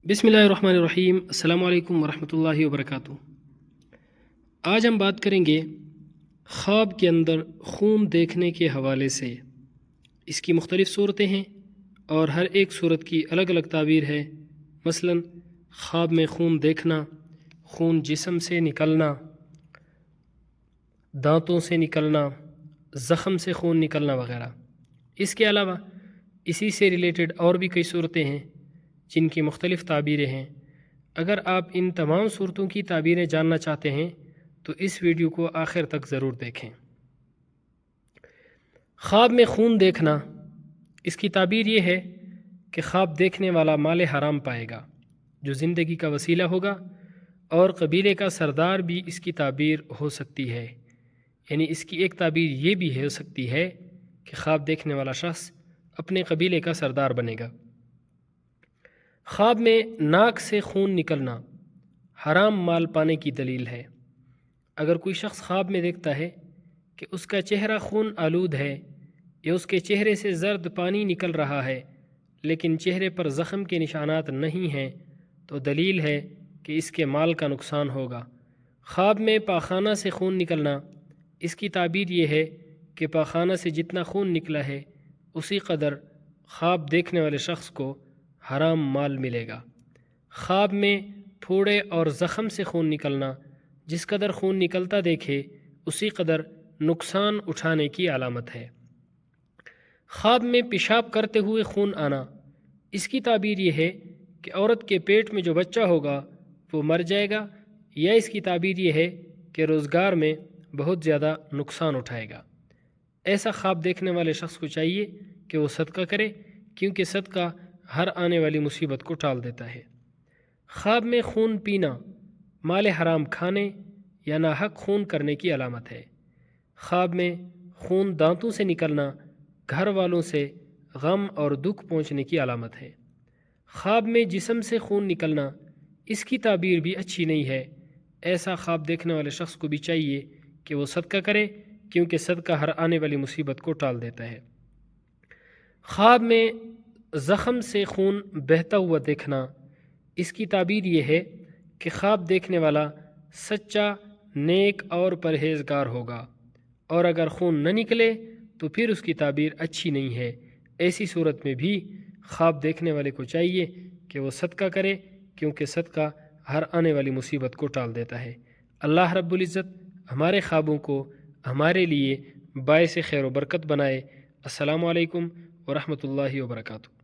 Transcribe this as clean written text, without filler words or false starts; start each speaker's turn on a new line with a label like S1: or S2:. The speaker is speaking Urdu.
S1: بسم اللہ الرحمن الرحیم۔ السلام علیکم ورحمۃ اللہ وبرکاتہ۔ آج ہم بات کریں گے خواب کے اندر خون دیکھنے کے حوالے سے۔ اس کی مختلف صورتیں ہیں اور ہر ایک صورت کی الگ الگ تعبیر ہے۔ مثلا خواب میں خون دیکھنا، خون جسم سے نکلنا، دانتوں سے نکلنا، زخم سے خون نکلنا وغیرہ۔ اس کے علاوہ اسی سے ریلیٹڈ اور بھی کئی صورتیں ہیں جن کی مختلف تعبیریں ہیں۔ اگر آپ ان تمام صورتوں کی تعبیریں جاننا چاہتے ہیں تو اس ویڈیو کو آخر تک ضرور دیکھیں۔ خواب میں خون دیکھنا، اس کی تعبیر یہ ہے کہ خواب دیکھنے والا مال حرام پائے گا جو زندگی کا وسیلہ ہوگا، اور قبیلے کا سردار بھی اس کی تعبیر ہو سکتی ہے۔ یعنی اس کی ایک تعبیر یہ بھی ہو سکتی ہے کہ خواب دیکھنے والا شخص اپنے قبیلے کا سردار بنے گا۔ خواب میں ناک سے خون نکلنا حرام مال پانے کی دلیل ہے۔ اگر کوئی شخص خواب میں دیکھتا ہے کہ اس کا چہرہ خون آلود ہے یا اس کے چہرے سے زرد پانی نکل رہا ہے لیکن چہرے پر زخم کے نشانات نہیں ہیں، تو دلیل ہے کہ اس کے مال کا نقصان ہوگا۔ خواب میں پاخانہ سے خون نکلنا، اس کی تعبیر یہ ہے کہ پاخانہ سے جتنا خون نکلا ہے اسی قدر خواب دیکھنے والے شخص کو حرام مال ملے گا۔ خواب میں پھوڑے اور زخم سے خون نکلنا، جس قدر خون نکلتا دیکھے اسی قدر نقصان اٹھانے کی علامت ہے۔ خواب میں پیشاب کرتے ہوئے خون آنا، اس کی تعبیر یہ ہے کہ عورت کے پیٹ میں جو بچہ ہوگا وہ مر جائے گا، یا اس کی تعبیر یہ ہے کہ روزگار میں بہت زیادہ نقصان اٹھائے گا۔ ایسا خواب دیکھنے والے شخص کو چاہیے کہ وہ صدقہ کرے، کیونکہ صدقہ ہر آنے والی مصیبت کو ٹال دیتا ہے۔ خواب میں خون پینا مال حرام کھانے یا ناحق خون کرنے کی علامت ہے۔ خواب میں خون دانتوں سے نکلنا گھر والوں سے غم اور دکھ پہنچنے کی علامت ہے۔ خواب میں جسم سے خون نکلنا، اس کی تعبیر بھی اچھی نہیں ہے۔ ایسا خواب دیکھنے والے شخص کو بھی چاہیے کہ وہ صدقہ کرے، کیونکہ صدقہ ہر آنے والی مصیبت کو ٹال دیتا ہے۔ خواب میں زخم سے خون بہتا ہوا دیکھنا، اس کی تعبیر یہ ہے کہ خواب دیکھنے والا سچا، نیک اور پرہیزگار ہوگا، اور اگر خون نہ نکلے تو پھر اس کی تعبیر اچھی نہیں ہے۔ ایسی صورت میں بھی خواب دیکھنے والے کو چاہیے کہ وہ صدقہ کرے، کیونکہ صدقہ ہر آنے والی مصیبت کو ٹال دیتا ہے۔ اللہ رب العزت ہمارے خوابوں کو ہمارے لیے باعث خیر و برکت بنائے۔ السلام علیکم ورحمۃ اللہ وبرکاتہ۔